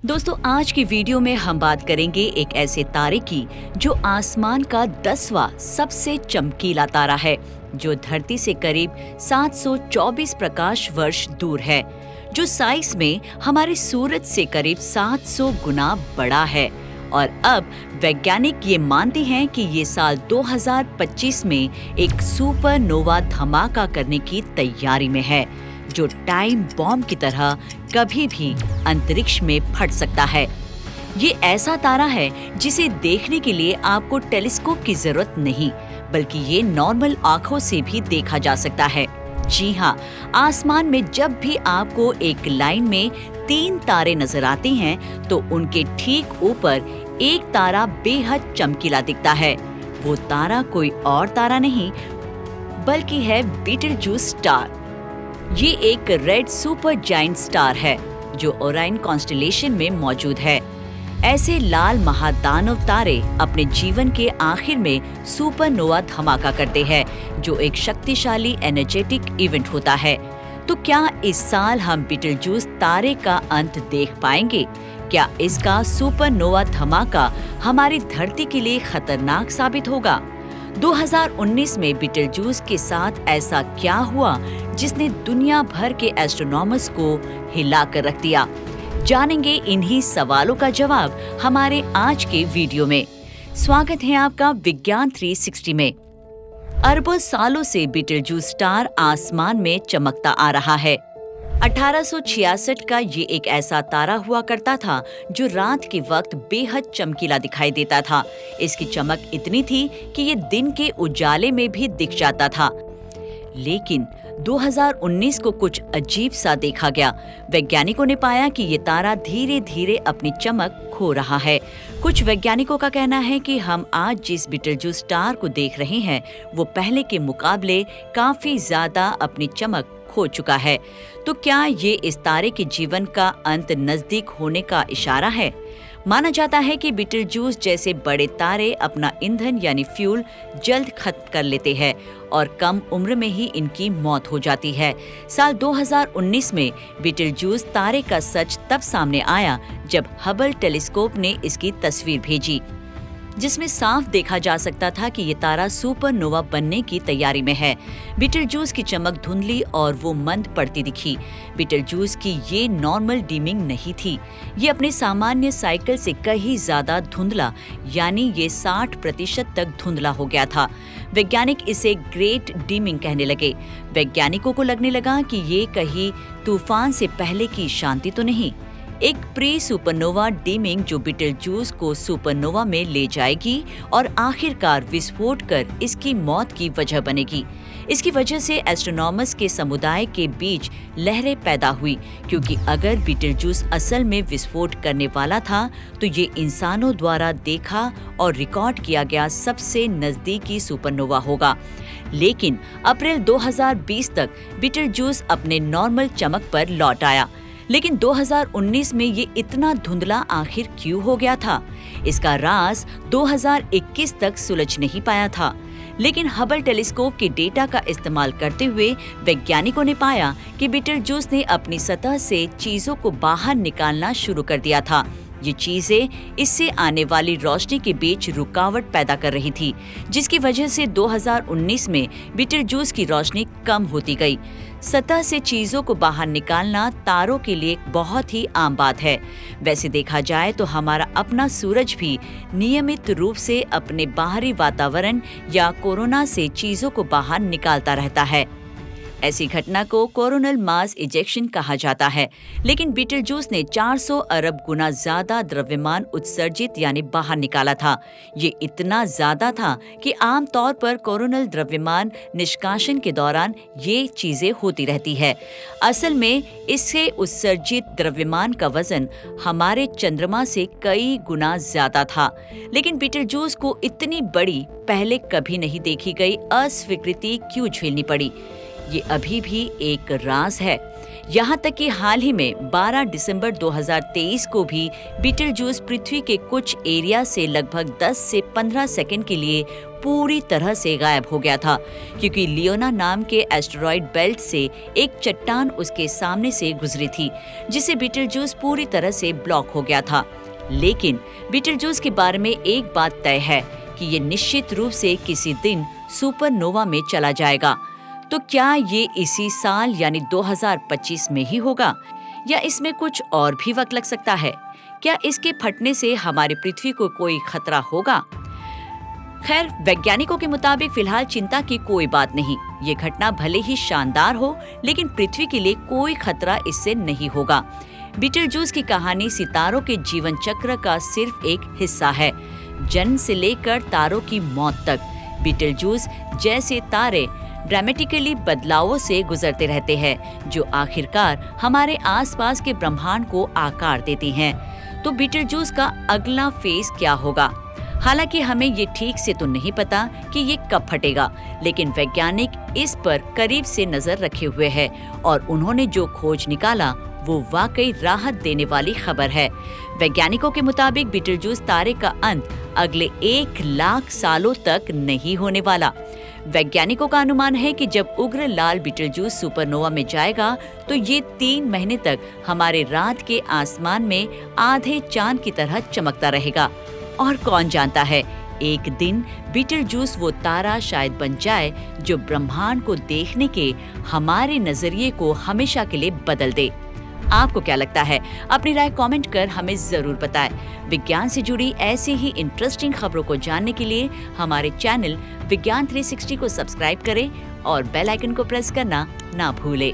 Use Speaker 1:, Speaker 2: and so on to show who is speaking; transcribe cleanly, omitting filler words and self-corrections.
Speaker 1: दोस्तों, आज की वीडियो में हम बात करेंगे एक ऐसे तारे की जो आसमान का 10वां सबसे चमकीला तारा है, जो धरती से करीब 724 प्रकाश वर्ष दूर है, जो साइज में हमारे सूरज से करीब 700 गुना बड़ा है। और अब वैज्ञानिक ये मानते हैं कि ये साल 2025 में एक सुपरनोवा धमाका करने की तैयारी में है, जो टाइम बॉम्ब की तरह कभी भी अंतरिक्ष में फट सकता है। ये ऐसा तारा है जिसे देखने के लिए आपको टेलीस्कोप की जरूरत नहीं, बल्कि ये नॉर्मल आंखों से भी देखा जा सकता है। जी हाँ, आसमान में जब भी आपको एक लाइन में 3 तारे नजर आते हैं, तो उनके ठीक ऊपर एक तारा बेहद चमकीला दिखता है। वो तारा कोई और तारा नहीं, बल्कि है बीटलजूस स्टार। ये एक रेड सुपर जायंट स्टार है जो ओराइन कॉन्स्टेलेशन में मौजूद है। ऐसे लाल महादानव तारे अपने जीवन के आखिर में सुपरनोवा धमाका करते हैं, जो एक शक्तिशाली एनर्जेटिक इवेंट होता है। तो क्या इस साल हम बीटलजूस तारे का अंत देख पाएंगे? क्या इसका सुपरनोवा धमाका हमारी धरती के लिए खतरनाक साबित होगा? 2019 में बीटलजूस के साथ ऐसा क्या हुआ जिसने दुनिया भर के एस्ट्रोनॉमर्स को हिला कर रख दिया? जानेंगे इन्हीं सवालों का जवाब हमारे आज के वीडियो में। स्वागत है आपका विज्ञान 360 में। अरबों सालों से बीटलजूस स्टार आसमान में चमकता आ रहा है। 1866 का ये एक ऐसा तारा हुआ करता था जो रात के वक्त बेहद चमकीला दिखाई देता था। इसकी चमक इतनी थी कि ये दिन के उजाले में भी दिख जाता था। लेकिन 2019 को कुछ अजीब सा देखा गया। वैज्ञानिकों ने पाया कि ये तारा धीरे धीरे अपनी चमक खो रहा है। कुछ वैज्ञानिकों का कहना है कि हम आज जिस बीटलजूस स्टार को देख रहे हैं, वो पहले के मुकाबले काफी ज्यादा अपनी चमक खो चुका है। तो क्या ये इस तारे के जीवन का अंत नजदीक होने का इशारा है? माना जाता है कि बीटलजूस जैसे बड़े तारे अपना ईंधन यानी फ्यूल जल्द खत्म कर लेते हैं और कम उम्र में ही इनकी मौत हो जाती है। साल 2019 में बीटलजूस तारे का सच तब सामने आया जब हबल टेलीस्कोप ने इसकी तस्वीर भेजी, जिसमें साफ देखा जा सकता था कि ये तारा सुपरनोवा बनने की तैयारी में है। बीटलजूस की चमक धुंधली और वो मंद पड़ती दिखी। बीटलजूस की ये नॉर्मल डीमिंग नहीं थी, ये अपने सामान्य साइकिल से कहीं ज्यादा धुंधला, यानी ये 60% तक धुंधला हो गया था। वैज्ञानिक इसे ग्रेट डीमिंग कहने लगे। वैज्ञानिकों को लगने लगा कि ये कहीं तूफान से पहले की शांति तो नहीं, एक प्री सुपरनोवा डीमिंग जो बीटलजूस को सुपरनोवा में ले जाएगी और आखिरकार विस्फोट कर इसकी मौत की वजह बनेगी। इसकी वजह से एस्ट्रोनॉमर्स के समुदाय के बीच लहरें पैदा हुई, क्योंकि अगर बीटलजूस असल में विस्फोट करने वाला था, तो ये इंसानों द्वारा देखा और रिकॉर्ड किया गया सबसे नजदीकी सुपरनोवा होगा। लेकिन अप्रैल 2020 तक बीटलजूस अपने नॉर्मल चमक पर लौट आया। लेकिन 2019 में ये इतना धुंधला आखिर क्यों हो गया था? इसका राज 2021 तक सुलझ नहीं पाया था। लेकिन हबल टेलीस्कोप के डेटा का इस्तेमाल करते हुए वैज्ञानिकों ने पाया कि बीटलजूस ने अपनी सतह से चीजों को बाहर निकालना शुरू कर दिया था। ये चीजें इससे आने वाली रोशनी के बीच रुकावट पैदा कर रही थी, जिसकी वजह से 2019 में बीटलजूस की रोशनी कम होती गई। सतह से चीजों को बाहर निकालना तारों के लिए बहुत ही आम बात है। वैसे देखा जाए तो हमारा अपना सूरज भी नियमित रूप से अपने बाहरी वातावरण या कोरोना से चीजों को बाहर निकालता रहता है। ऐसी घटना को कोरोनल मास इजेक्शन कहा जाता है। लेकिन बीटलजूस ने 400 अरब गुना ज्यादा द्रव्यमान उत्सर्जित यानी बाहर निकाला था। ये इतना ज्यादा था कि आम तौर पर कोरोनल द्रव्यमान निष्कासन के दौरान ये चीजें होती रहती है। असल में इससे उत्सर्जित द्रव्यमान का वजन हमारे चंद्रमा से कई गुना ज्यादा था। लेकिन बीटलजूस को इतनी बड़ी पहले कभी नहीं देखी गई अस्वीकृति क्यों झेलनी पड़ी? ये अभी भी एक राज है। यहाँ तक कि हाल ही में 12 दिसंबर 2023 को भी बीटलजूस पृथ्वी के कुछ एरिया से लगभग 10 से 15 सेकंड के लिए पूरी तरह से गायब हो गया था, क्योंकि लियोना नाम के एस्टेरॉयड बेल्ट से एक चट्टान उसके सामने से गुजरी थी, जिसे बीटलजूस पूरी तरह से ब्लॉक हो गया था। लेकिन बीटलजूस के बारे में एक बात तय है कि ये निश्चित रूप से किसी दिन सुपरनोवा में चला जाएगा। तो क्या ये इसी साल यानी 2025 में ही होगा, या इसमें कुछ और भी वक्त लग सकता है? क्या इसके फटने से हमारी पृथ्वी को कोई खतरा होगा? खैर, वैज्ञानिकों के मुताबिक फिलहाल चिंता की कोई बात नहीं। ये घटना भले ही शानदार हो, लेकिन पृथ्वी के लिए कोई खतरा इससे नहीं होगा। बीटलजूस की कहानी सितारों के जीवन चक्र का सिर्फ एक हिस्सा है। जन्म से लेकर तारों की मौत तक बीटलजूस जैसे तारे ड्रामेटिकली बदलावों से गुजरते रहते हैं, जो आखिरकार हमारे आसपास के ब्रह्मांड को आकार देती हैं। तो बीटलजूस का अगला फेज क्या होगा? हालांकि हमें ये ठीक से तो नहीं पता कि ये कब फटेगा, लेकिन वैज्ञानिक इस पर करीब से नजर रखे हुए हैं और उन्होंने जो खोज निकाला वो वाकई राहत देने वाली खबर है। वैज्ञानिकों के मुताबिक बीटलजूस तारे का अंत अगले 1 लाख सालों तक नहीं होने वाला। वैज्ञानिकों का अनुमान है कि जब उग्र लाल बीटलजूस सुपरनोवा में जाएगा तो ये 3 महीने तक हमारे रात के आसमान में आधे चांद की तरह चमकता रहेगा। और कौन जानता है, एक दिन बीटलजूस वो तारा शायद बन जाए जो ब्रह्मांड को देखने के हमारे नजरिए को हमेशा के लिए बदल दे। आपको क्या लगता है? अपनी राय कमेंट कर हमें जरूर बताएं। विज्ञान से जुड़ी ऐसी ही इंटरेस्टिंग खबरों को जानने के लिए हमारे चैनल विज्ञान 360 को सब्सक्राइब करें और बेल आइकन को प्रेस करना ना भूलें।